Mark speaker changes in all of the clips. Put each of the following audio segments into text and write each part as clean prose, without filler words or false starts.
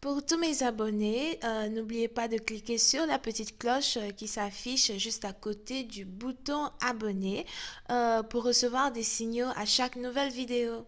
Speaker 1: Pour tous mes abonnés, n'oubliez pas de cliquer sur la petite cloche qui s'affiche juste à côté du bouton abonner pour recevoir des signaux à chaque nouvelle vidéo.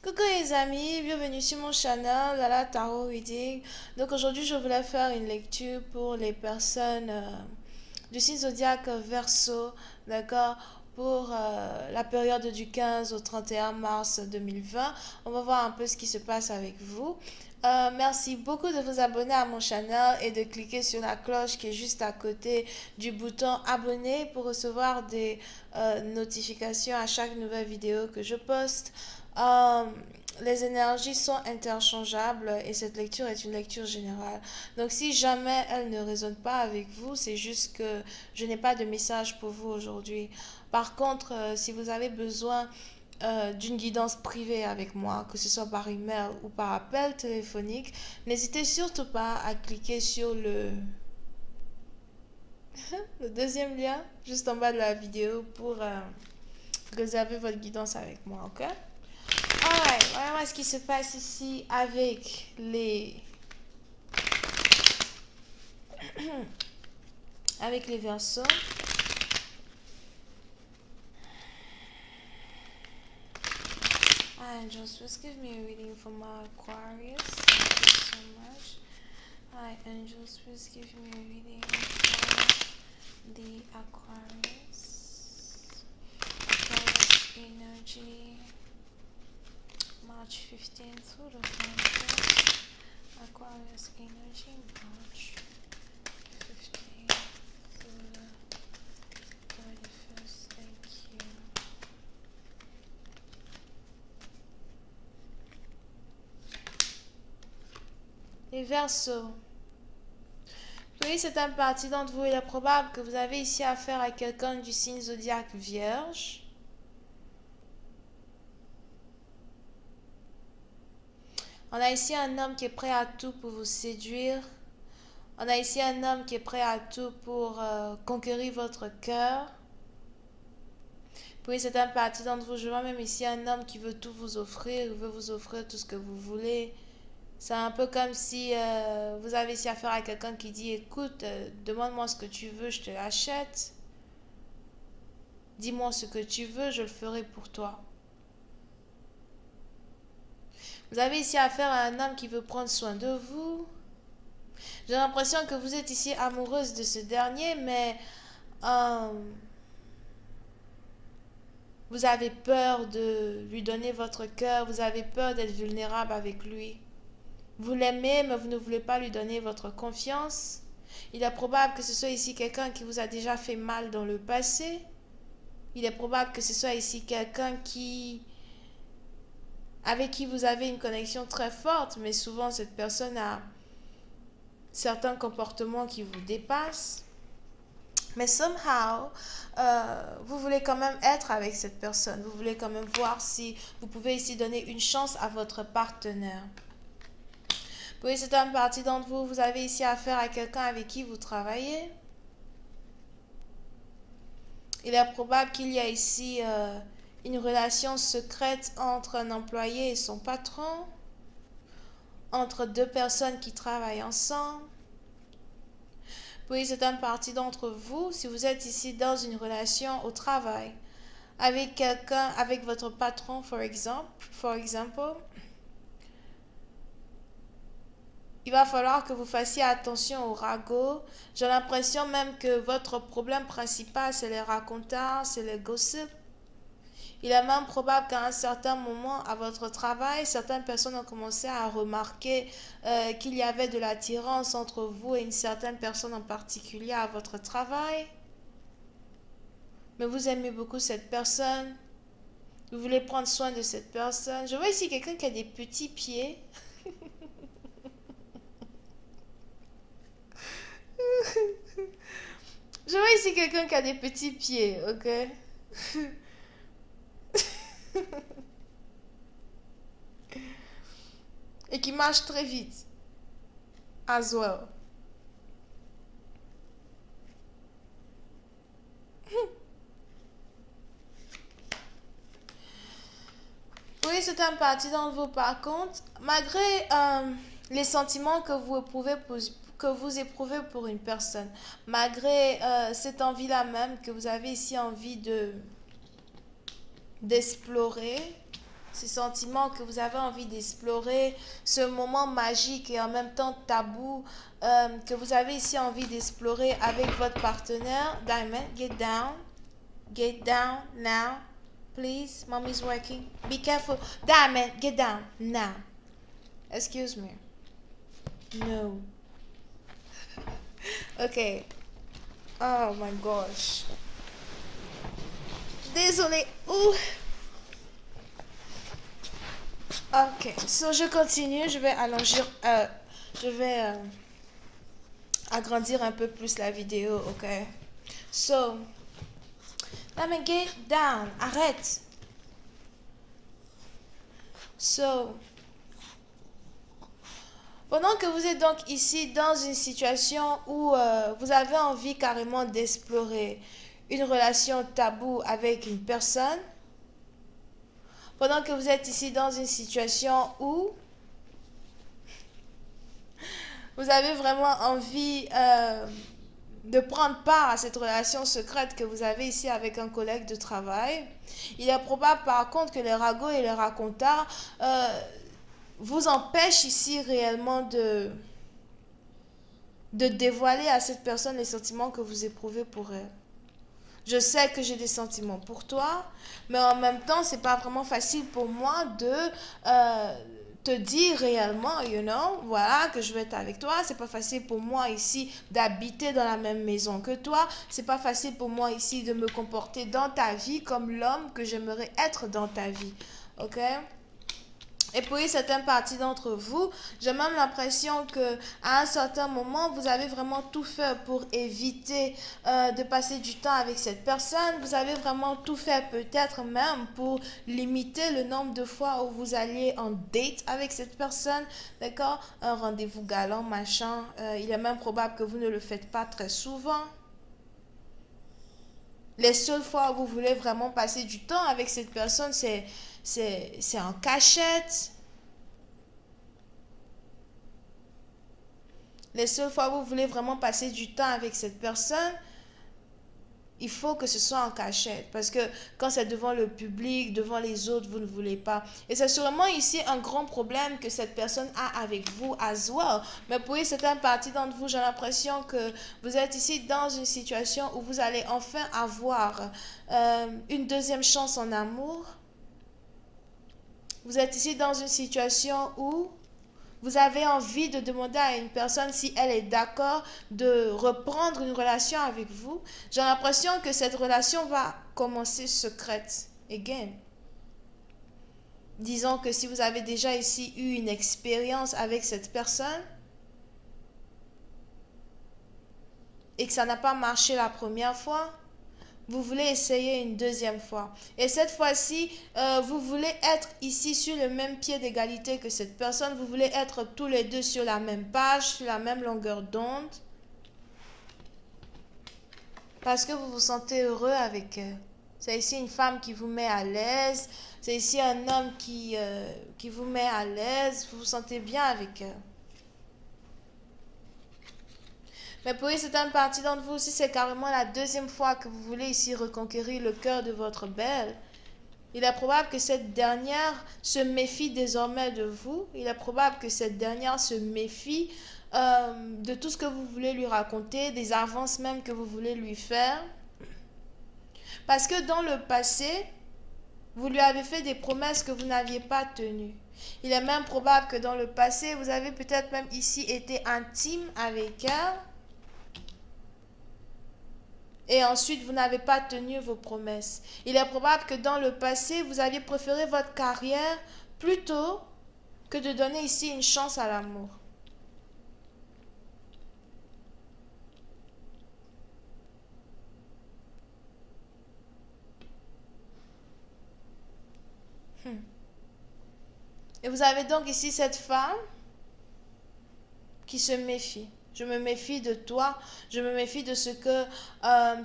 Speaker 1: Coucou les amis, bienvenue sur mon channel Lala Tarot Reading. Donc aujourd'hui je voulais faire une lecture pour les personnes du signe zodiaque Verseau, d'accord, pour la période du 15 au 31 mars 2020. On va voir un peu ce qui se passe avec vous. Merci beaucoup de vous abonner à mon channel et de cliquer sur la cloche qui est juste à côté du bouton abonner pour recevoir des notifications à chaque nouvelle vidéo que je poste. Les énergies sont interchangeables et cette lecture est une lecture générale. Donc si jamais elle ne résonne pas avec vous, c'est juste que je n'ai pas de message pour vous aujourd'hui. Par contre, si vous avez besoin d'une guidance privée avec moi, que ce soit par email ou par appel téléphonique, n'hésitez surtout pas à cliquer sur le deuxième lien juste en bas de la vidéo pour réserver votre guidance avec moi, ok? Alright, voilà ce qui se passe ici avec les Verseaux. Angels, please give me a reading for my Aquarius. Thank you so much. Hi, Angels, please give me a reading for the Aquarius. Aquarius energy, March 15th through the 21st. Aquarius energy, March 15th through the 31st. Thank you. Les Verseaux. Oui, c'est un parti d'entre vous. Il est probable que vous avez ici affaire à quelqu'un du signe zodiaque Vierge. On a ici un homme qui est prêt à tout pour vous séduire. On a ici un homme qui est prêt à tout pour conquérir votre cœur. Oui, c'est un parti d'entre vous. Je vois même ici un homme qui veut tout vous offrir. Il veut vous offrir tout ce que vous voulez. C'est un peu comme si vous avez ici affaire à quelqu'un qui dit, écoute, demande-moi ce que tu veux, je te l'achète. Dis-moi ce que tu veux, je le ferai pour toi. Vous avez ici affaire à un homme qui veut prendre soin de vous. J'ai l'impression que vous êtes ici amoureuse de ce dernier, mais vous avez peur de lui donner votre cœur, vous avez peur d'être vulnérable avec lui. Vous l'aimez, mais vous ne voulez pas lui donner votre confiance. Il est probable que ce soit ici quelqu'un qui vous a déjà fait mal dans le passé. Il est probable que ce soit ici quelqu'un avec qui vous avez une connexion très forte, mais souvent cette personne a certains comportements qui vous dépassent. Mais somehow, vous voulez quand même être avec cette personne. Vous voulez quand même voir si vous pouvez ici donner une chance à votre partenaire. Oui, c'est un parti d'entre vous. Vous avez ici affaire à quelqu'un avec qui vous travaillez. Il est probable qu'il y a ici une relation secrète entre un employé et son patron, entre deux personnes qui travaillent ensemble. Oui, c'est un parti d'entre vous. Si vous êtes ici dans une relation au travail avec quelqu'un, avec votre patron, for example, il va falloir que vous fassiez attention aux ragots. J'ai l'impression même que votre problème principal, c'est les racontars, c'est les gossips. Il est même probable qu'à un certain moment à votre travail, certaines personnes ont commencé à remarquer qu'il y avait de l'attirance entre vous et une certaine personne en particulier à votre travail. Mais vous aimez beaucoup cette personne. Vous voulez prendre soin de cette personne. Je vois ici quelqu'un qui a des petits pieds. Je vois ici quelqu'un qui a des petits pieds, ok? Et qui marche très vite. As well. Oui, c'est un parti d'entre vous. Par contre, malgré les sentiments que vous éprouvez pour une personne, malgré cette envie-là même que vous avez ici envie d'explorer, ces sentiments que vous avez envie d'explorer, ce moment magique et en même temps tabou que vous avez ici envie d'explorer avec votre partenaire, Diamond, get down now. Please, mommy's working. Be careful. Diamond, get down now. Excuse me. No. Okay. Oh my gosh. Désolée. Ouh. Ok. So, je continue. Je vais allonger. Je vais agrandir un peu plus la vidéo. Ok. So. Diamond, get down. Arrête. So. Pendant que vous êtes donc ici dans une situation où vous avez envie carrément d'explorer une relation taboue avec une personne, pendant que vous êtes ici dans une situation où vous avez vraiment envie de prendre part à cette relation secrète que vous avez ici avec un collègue de travail, il est probable par contre que les ragots et les racontars vous empêche ici réellement de dévoiler à cette personne les sentiments que vous éprouvez pour elle. Je sais que j'ai des sentiments pour toi, mais en même temps, c'est pas vraiment facile pour moi de te dire réellement, voilà, que je vais être avec toi. C'est pas facile pour moi ici d'habiter dans la même maison que toi. C'est pas facile pour moi ici de me comporter dans ta vie comme l'homme que j'aimerais être dans ta vie. Ok? Et puis, certaines parties d'entre vous, j'ai même l'impression que à un certain moment, vous avez vraiment tout fait pour éviter de passer du temps avec cette personne. Vous avez vraiment tout fait peut-être même pour limiter le nombre de fois où vous alliez en date avec cette personne. D'accord? Un rendez-vous galant, machin. Il est même probable que vous ne le faites pas très souvent. Les seules fois où vous voulez vraiment passer du temps avec cette personne, c'est en cachette. Les seules fois où vous voulez vraiment passer du temps avec cette personne, il faut que ce soit en cachette. Parce que quand c'est devant le public, devant les autres, vous ne voulez pas. Et c'est sûrement ici un grand problème que cette personne a avec vous as well. Mais pour certaines parties d'entre vous, j'ai l'impression que vous êtes ici dans une situation où vous allez enfin avoir une deuxième chance en amour. Vous êtes ici dans une situation où vous avez envie de demander à une personne si elle est d'accord de reprendre une relation avec vous. J'ai l'impression que cette relation va commencer secrète. Again. Disons que si vous avez déjà ici eu une expérience avec cette personne et que ça n'a pas marché la première fois, vous voulez essayer une deuxième fois. Et cette fois-ci, vous voulez être ici sur le même pied d'égalité que cette personne. Vous voulez être tous les deux sur la même page, sur la même longueur d'onde. Parce que vous vous sentez heureux avec elle. C'est ici une femme qui vous met à l'aise. C'est ici un homme qui vous met à l'aise. Vous vous sentez bien avec elle. Mais pour certaines parties d'entre vous aussi, c'est carrément la deuxième fois que vous voulez ici reconquérir le cœur de votre belle. Il est probable que cette dernière se méfie désormais de vous. Il est probable que cette dernière se méfie de tout ce que vous voulez lui raconter, des avances même que vous voulez lui faire. Parce que dans le passé, vous lui avez fait des promesses que vous n'aviez pas tenues. Il est même probable que dans le passé, vous avez peut-être même ici été intime avec elle. Et ensuite, vous n'avez pas tenu vos promesses. Il est probable que dans le passé, vous aviez préféré votre carrière plutôt que de donner ici une chance à l'amour. Et vous avez donc ici cette femme qui se méfie. Je me méfie de toi, je me méfie de ce que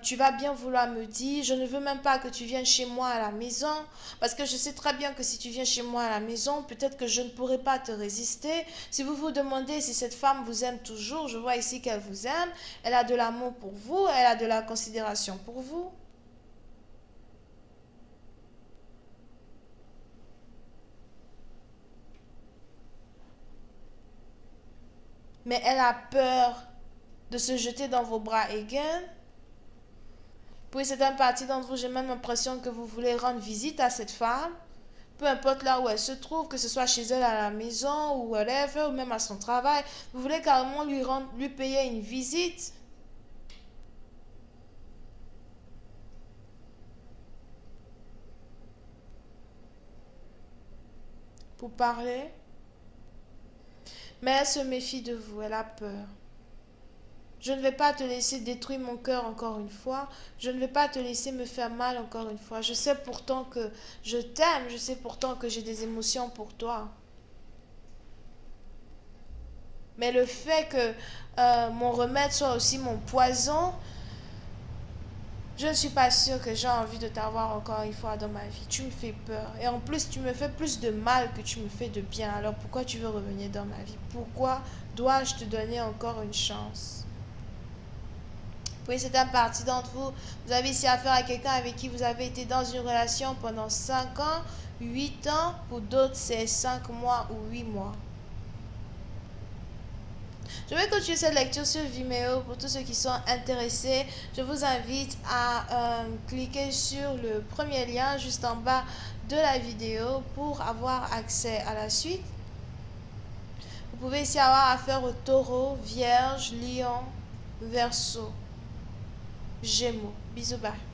Speaker 1: tu vas bien vouloir me dire. Je ne veux même pas que tu viennes chez moi à la maison, parce que je sais très bien que si tu viens chez moi à la maison, peut-être que je ne pourrai pas te résister. Si vous vous demandez si cette femme vous aime toujours, je vois ici qu'elle vous aime, elle a de l'amour pour vous, elle a de la considération pour vous. Mais elle a peur de se jeter dans vos bras again. Pour certaines parties d'entre vous, j'ai même l'impression que vous voulez rendre visite à cette femme. Peu importe là où elle se trouve, que ce soit chez elle à la maison ou whatever, ou même à son travail. Vous voulez carrément lui payer une visite. Pour parler. Mais elle se méfie de vous, elle a peur. Je ne vais pas te laisser détruire mon cœur encore une fois. Je ne vais pas te laisser me faire mal encore une fois. Je sais pourtant que je t'aime. Je sais pourtant que j'ai des émotions pour toi. Mais le fait que mon remède soit aussi mon poison, je ne suis pas sûre que j'ai envie de t'avoir encore une fois dans ma vie. Tu me fais peur. Et en plus, tu me fais plus de mal que tu me fais de bien. Alors pourquoi tu veux revenir dans ma vie? Pourquoi dois-je te donner encore une chance? Oui, c'est un parti d'entre vous. Vous avez ici affaire à quelqu'un avec qui vous avez été dans une relation pendant 5 ans, 8 ans. Pour d'autres, c'est 5 mois ou 8 mois. Je vais continuer cette lecture sur Vimeo. Pour tous ceux qui sont intéressés, je vous invite à cliquer sur le premier lien juste en bas de la vidéo pour avoir accès à la suite. Vous pouvez ici avoir affaire au taureau, vierge, lion, verseau, gémeaux. Bisous, bye.